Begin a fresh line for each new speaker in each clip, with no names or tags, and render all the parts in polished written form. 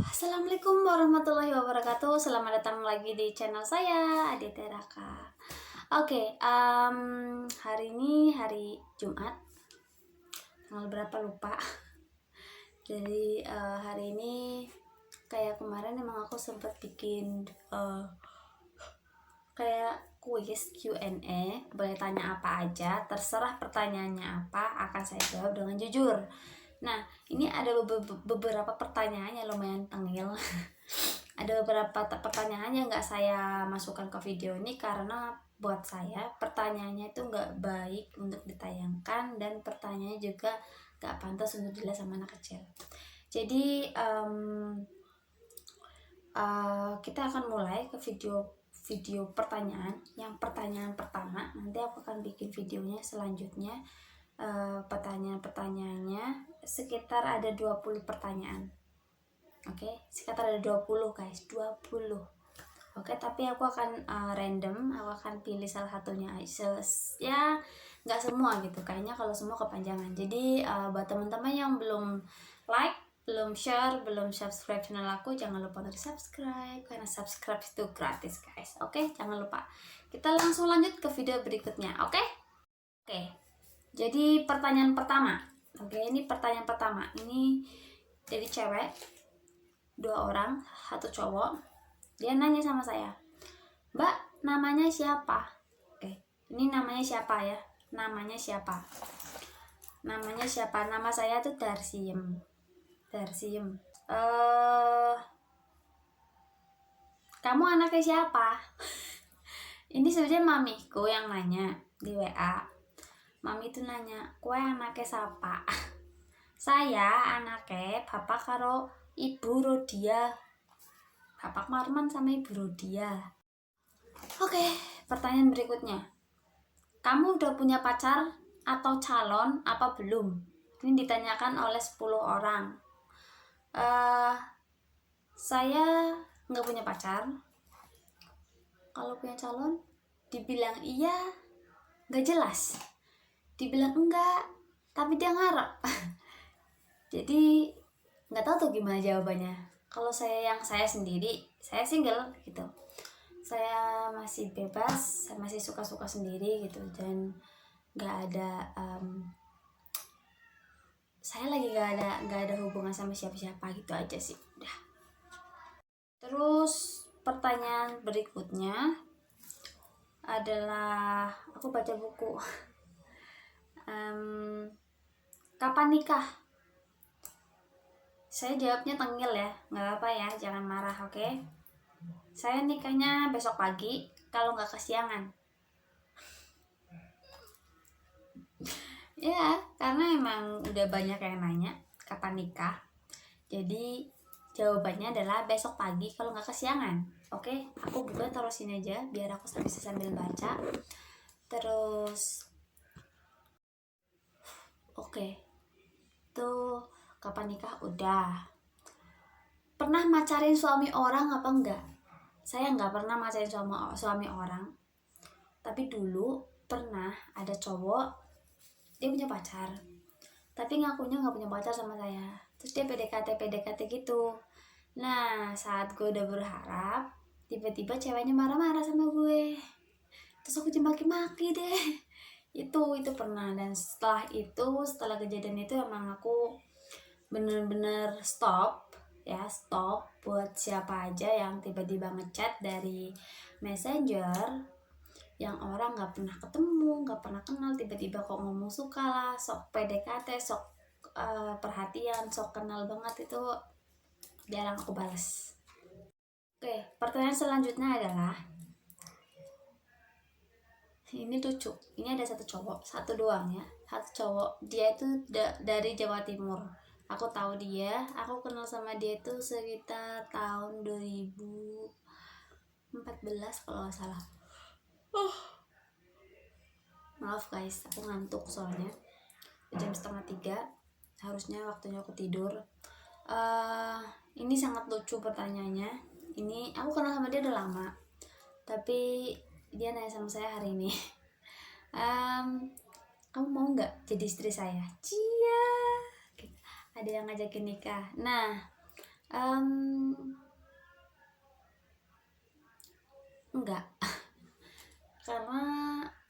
Assalamualaikum warahmatullahi wabarakatuh. Selamat datang lagi di channel saya, Aditya Raka. Oke, hari ini hari Jumat, tanggal berapa lupa. Jadi hari ini kayak kemarin emang aku sempat bikin kayak kuis Q&A, boleh tanya apa aja, terserah pertanyaannya apa, akan saya jawab dengan jujur. Nah, ini ada beberapa pertanyaan yang lumayan tengil. Ada beberapa pertanyaan yang nggak saya masukkan ke video ini karena buat saya pertanyaannya itu nggak baik untuk ditayangkan dan pertanyaannya juga nggak pantas untuk dilihat sama anak kecil. Jadi kita akan mulai ke video pertanyaan. Yang pertanyaan pertama, nanti aku akan bikin videonya selanjutnya. Pertanyaan-pertanyaannya sekitar ada 20 pertanyaan. Oke, sekitar ada 20 guys, 20. Oke, tapi aku akan random, aku akan pilih salah satunya aja. Ya, nggak semua gitu. Kayaknya kalau semua kepanjangan. Jadi buat teman-teman yang belum like, belum share, belum subscribe channel aku, jangan lupa untuk subscribe karena subscribe itu gratis guys. Oke, jangan lupa. Kita langsung lanjut ke video berikutnya. Oke? Oke. Jadi pertanyaan pertama. Oke, ini pertanyaan pertama. Ini dari cewek, 2 orang, 1 cowok. Dia nanya sama saya, "Mbak, namanya siapa?" Oke, ini namanya siapa ya? Namanya siapa? Namanya siapa? Nama saya tuh Darsiem. Darsiem. Kamu anaknya siapa? Ini sebenarnya mamiku yang nanya di WA. Mami tuh nanya, "Kue anaknya siapa?" Saya anaknya bapak karo ibu Rodia. Bapak Marman sama ibu Rodia. Oke, pertanyaan berikutnya. Kamu udah punya pacar atau calon apa belum? Ini ditanyakan oleh 10 orang. Saya nggak punya pacar. Kalau punya calon, dibilang iya, nggak jelas. Dibilang enggak, tapi dia ngarep. Jadi nggak tahu tuh gimana jawabannya. Kalau saya sendiri, saya single gitu. Saya masih bebas, saya masih suka-suka sendiri gitu, dan nggak ada saya lagi nggak ada hubungan sama siapa-siapa gitu aja sih. Udah. Terus pertanyaan berikutnya adalah, aku baca buku. Kapan nikah? Saya jawabnya tengil ya, nggak apa-apa ya, jangan marah, oke? Saya nikahnya besok pagi, kalau nggak kesiangan. Ya, karena emang udah banyak yang nanya kapan nikah. Jadi jawabannya adalah besok pagi kalau nggak kesiangan. Oke, aku buka taruh sini aja biar aku bisa sambil baca. Terus, oke, tuh kapan nikah udah. Pernah macarin suami orang apa enggak? Saya nggak pernah macarin suami orang. Tapi dulu pernah ada cowok, dia punya pacar, tapi ngakunya nggak punya pacar sama saya. Terus dia PDKT gitu. Nah, saat gue udah berharap, tiba-tiba ceweknya marah-marah sama gue. Terus aku dimaki-maki deh. Itu pernah. Dan setelah kejadian itu emang aku bener-bener stop buat siapa aja yang tiba-tiba ngechat dari messenger yang orang nggak pernah ketemu, nggak pernah kenal, tiba-tiba kok ngomong suka lah, sok PDKT, sok perhatian, sok kenal banget, itu jarang aku balas. Oke, pertanyaan selanjutnya adalah, ini lucu. Ini ada satu doang ya, satu cowok. Dia itu dari Jawa Timur. Aku tahu dia, aku kenal sama dia itu sekitar tahun 2014 kalau nggak salah. Maaf guys, aku ngantuk soalnya. Jam 2:30, harusnya waktunya aku tidur. Ini sangat lucu pertanyaannya. Ini aku kenal sama dia udah lama, tapi dia nanya sama saya hari ini, "Kamu mau nggak jadi istri saya?" Cia, ada yang ngajakin nikah. Nah, Enggak. Karena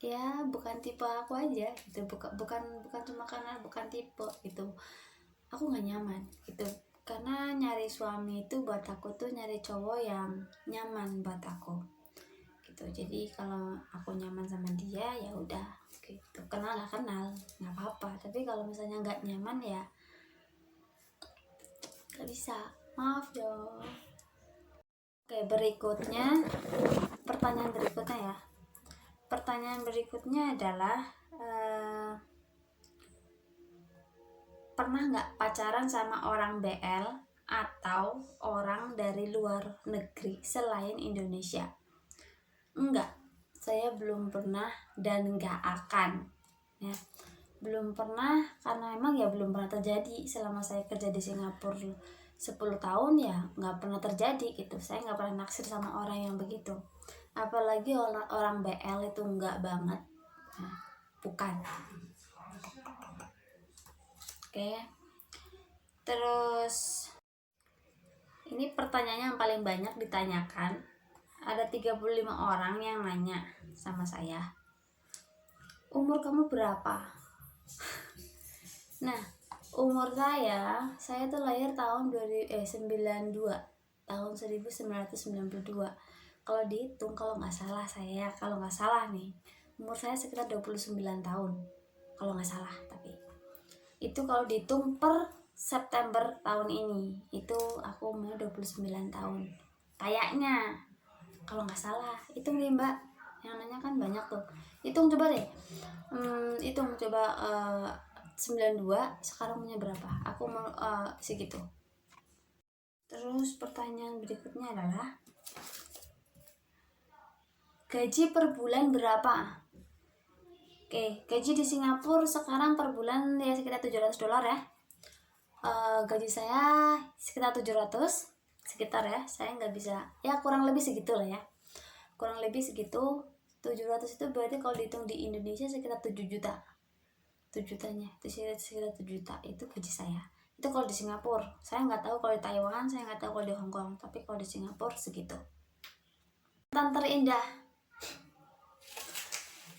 ya bukan tipe aku aja gitu, bukan cuma karena bukan tipe gitu, aku nggak nyaman gitu. Karena nyari suami itu buat aku tuh nyari cowok yang nyaman buat aku gitu. Jadi kalau aku nyaman sama dia ya udah gitu, kenal nggak apa-apa. Tapi kalau misalnya nggak nyaman ya nggak bisa, maaf dong. Oke, berikutnya, pertanyaan berikutnya adalah pernah nggak pacaran sama orang BL atau orang dari luar negeri selain Indonesia? Enggak, saya belum pernah dan nggak akan ya. Belum pernah karena emang ya belum pernah terjadi. Selama saya kerja di Singapura 10 tahun ya nggak pernah terjadi gitu. Saya nggak pernah naksir sama orang yang begitu, apalagi orang BL itu enggak banget. Nah, bukan. Oke, terus ini pertanyaannya yang paling banyak ditanyakan. Ada 35 orang yang nanya sama saya, umur kamu berapa? Nah, umur saya tuh lahir tahun 92, tahun 1992. Kalau dihitung, kalau nggak salah nih, umur saya sekitar 29 tahun. Kalau nggak salah, tapi itu kalau dihitung per September tahun ini, itu aku umur 29 tahun. Kayaknya, kalau nggak salah. Hitung nih Mbak, yang nanya kan banyak tuh. Hitung coba deh. Hitung coba 92 sekarang punya berapa? Aku mau segitu. Terus pertanyaan berikutnya adalah gaji per bulan berapa? Oke, gaji di Singapura sekarang per bulan ya sekitar $700 ya. Gaji saya sekitar 700, sekitar ya. Saya nggak bisa, ya kurang lebih segitu lah ya. Kurang lebih segitu. 700 itu berarti kalau dihitung di Indonesia sekitar 7 juta. 7 jutanya itu sekitar 7 juta itu gaji saya. Itu kalau di Singapura. Saya nggak tahu kalau di Taiwan, saya nggak tahu kalau di Hong Kong, tapi kalau di Singapura segitu.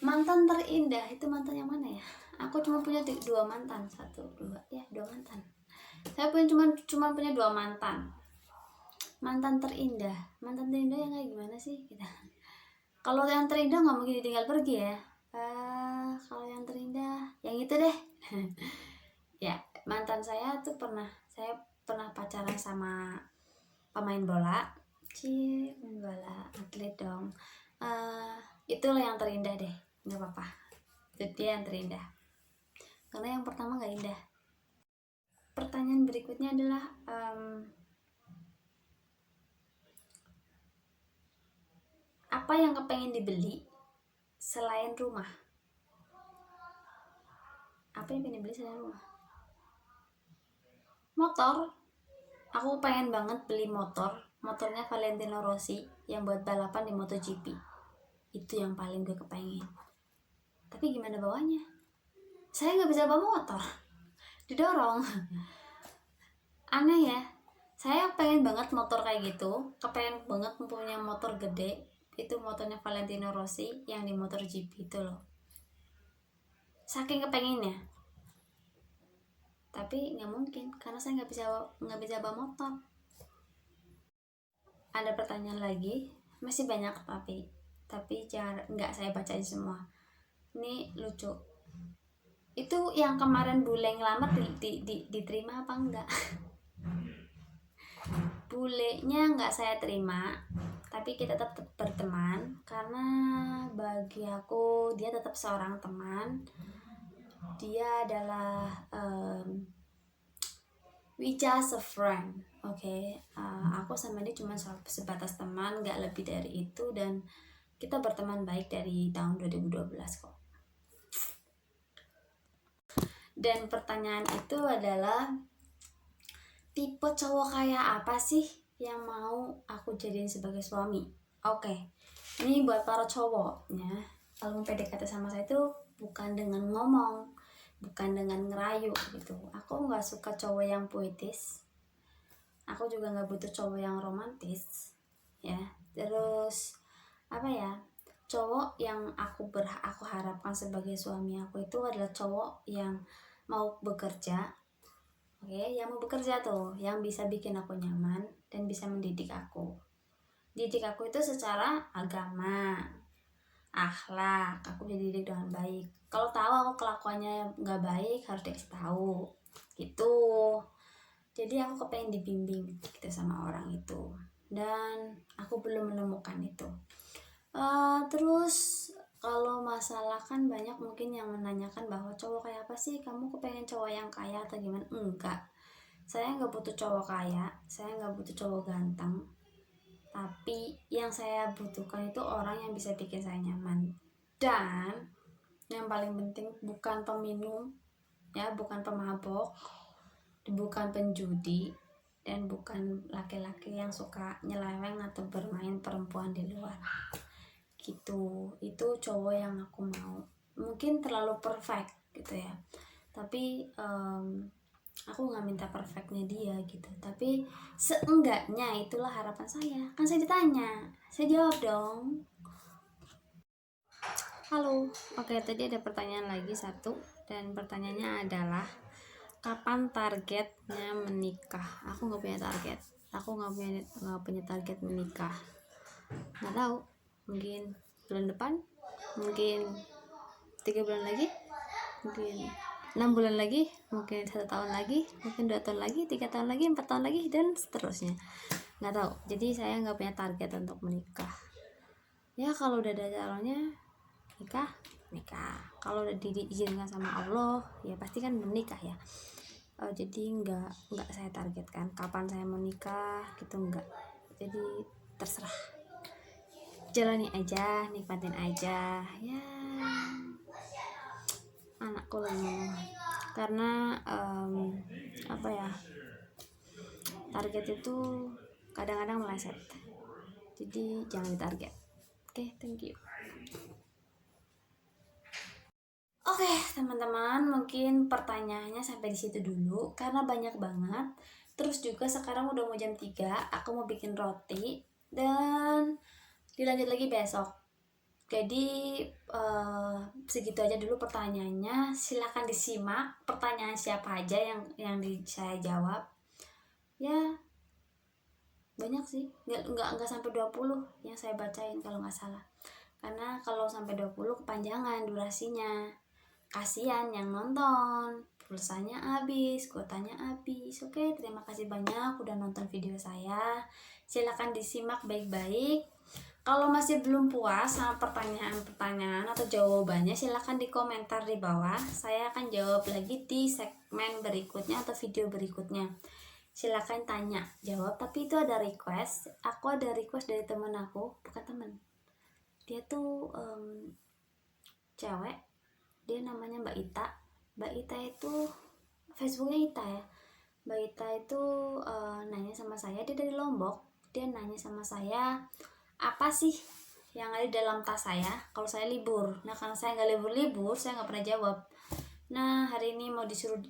Mantan terindah itu mantan yang mana ya? Aku cuma punya 2 mantan, 2 mantan. Saya cuma punya 2 mantan. Mantan terindah yang kayak gimana sih kita? Kalau yang terindah nggak mungkin ditinggal pergi ya. Kalau yang terindah yang itu deh. Ya, mantan saya pernah pacaran sama pemain bola. Main bola, atlet dong. Itulah yang terindah deh, nggak apa-apa. Itu dia yang terindah. Karena yang pertama nggak indah. Pertanyaan berikutnya adalah apa yang kepengen dibeli selain rumah? Apa yang pengen dibeli selain rumah? Motor. Aku pengen banget beli motornya Valentino Rossi yang buat balapan di MotoGP. Itu yang paling gue kepengen. Tapi gimana bawanya? Saya nggak bisa bawa motor, didorong. Aneh ya. Saya pengen banget motor kayak gitu, kepengen banget mempunyai motor gede. Itu motornya Valentino Rossi yang di MotoGP itu loh. Saking kepenginnya. Tapi nggak mungkin karena saya nggak bisa bawa motor. Ada pertanyaan lagi, masih banyak tapi nggak saya bacain semua. Ini lucu. Itu yang kemarin bule ngelamar diterima apa enggak? Bulenya nggak saya terima, tapi kita tetap berteman karena bagi aku dia tetap seorang teman. Dia adalah we just a friend, okay? Aku sama dia cuma sebatas teman, nggak lebih dari itu, dan kita berteman baik dari tahun 2012 kok. Dan pertanyaan itu adalah tipe cowok kayak apa sih yang mau aku jadiin sebagai suami? Oke, ini buat para cowoknya. Kalau mau PDKT sama saya itu bukan dengan ngomong, bukan dengan ngerayu gitu. Aku nggak suka cowok yang puitis. Aku aku juga nggak butuh cowok yang romantis ya. Terus apa ya, cowok yang aku harapkan sebagai suami aku itu adalah cowok yang mau bekerja. Oke, yang mau bekerja tuh, yang bisa bikin aku nyaman dan bisa mendidik aku. Didik aku itu secara agama, akhlak, aku dididik dengan baik. Kalau tahu aku kelakuannya nggak baik, harus dikasih tahu gitu. Jadi aku kepengen dibimbing gitu sama orang itu, dan aku belum menemukan itu. Terus kalau masalah kan banyak mungkin yang menanyakan bahwa cowok kayak apa sih, kamu kepengen cowok yang kaya atau gimana? Enggak, saya nggak butuh cowok kaya, saya nggak butuh cowok ganteng, tapi yang saya butuhkan itu orang yang bisa bikin saya nyaman. Dan yang paling penting bukan peminum ya, bukan pemabok, bukan penjudi, dan bukan laki-laki yang suka nyeleweng atau bermain perempuan di luar gitu. Itu cowok yang aku mau. Mungkin terlalu perfect gitu ya, tapi aku nggak minta perfectnya dia gitu, tapi seenggaknya itulah harapan saya. Kan saya ditanya, saya jawab dong. Halo, oke, tadi ada pertanyaan lagi satu, dan pertanyaannya adalah kapan targetnya menikah? Aku nggak punya target, aku nggak punya target menikah. Nggak tahu, mungkin bulan depan, mungkin 3 bulan lagi, mungkin 6 bulan lagi, mungkin 1 tahun lagi, mungkin 2 tahun lagi, 3 tahun lagi, 4 tahun lagi, dan seterusnya. Nggak tahu. Jadi saya nggak punya target untuk menikah. Ya kalau udah ada calonnya, nikah. Kalau udah diizinkan sama Allah, ya pasti kan menikah ya. Jadi nggak saya targetkan kapan saya mau nikah gitu, nggak. Jadi terserah, jalani aja, nikmatin aja ya. Anakku lagi, karena apa ya, target itu kadang-kadang meleset, jadi jangan ditarget. Oke, thank you. Oke, teman-teman, mungkin pertanyaannya sampai di situ dulu karena banyak banget. Terus juga sekarang udah mau jam 3, aku mau bikin roti dan dilanjut lagi besok. Jadi segitu aja dulu pertanyaannya. Silahkan disimak pertanyaan siapa aja yang saya jawab. Ya, banyak sih. Nggak sampai 20 yang saya bacain kalau nggak salah. Karena kalau sampai 20 kepanjangan durasinya. Kasihan yang nonton, pulsanya habis, kuotanya habis. Oke, terima kasih banyak udah nonton video saya. Silahkan disimak baik-baik. Kalau masih belum puas sama pertanyaan-pertanyaan atau jawabannya, silahkan di komentar di bawah. Saya akan jawab lagi di segmen berikutnya atau video berikutnya. Silahkan tanya, jawab, tapi itu ada request. Aku ada request dari temen aku, bukan temen. Dia tuh cewek, dia namanya Mbak Ita. Mbak Ita itu Facebooknya Ita ya. Mbak Ita itu nanya sama saya, dia dari Lombok. Dia nanya sama saya, apa sih yang ada di dalam tas saya kalau saya libur. Nah, karena saya nggak libur-libur, saya nggak pernah jawab. Nah, hari ini mau disuruh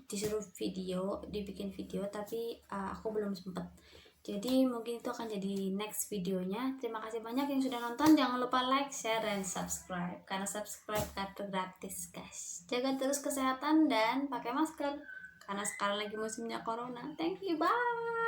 dibikin video, tapi aku belum sempet. Jadi mungkin itu akan jadi next videonya. Terima kasih banyak yang sudah nonton. Jangan lupa like, share, dan subscribe. Karena subscribe kartu gratis, guys. Jaga terus kesehatan dan pakai masker. Karena sekarang lagi musimnya corona. Thank you, bye.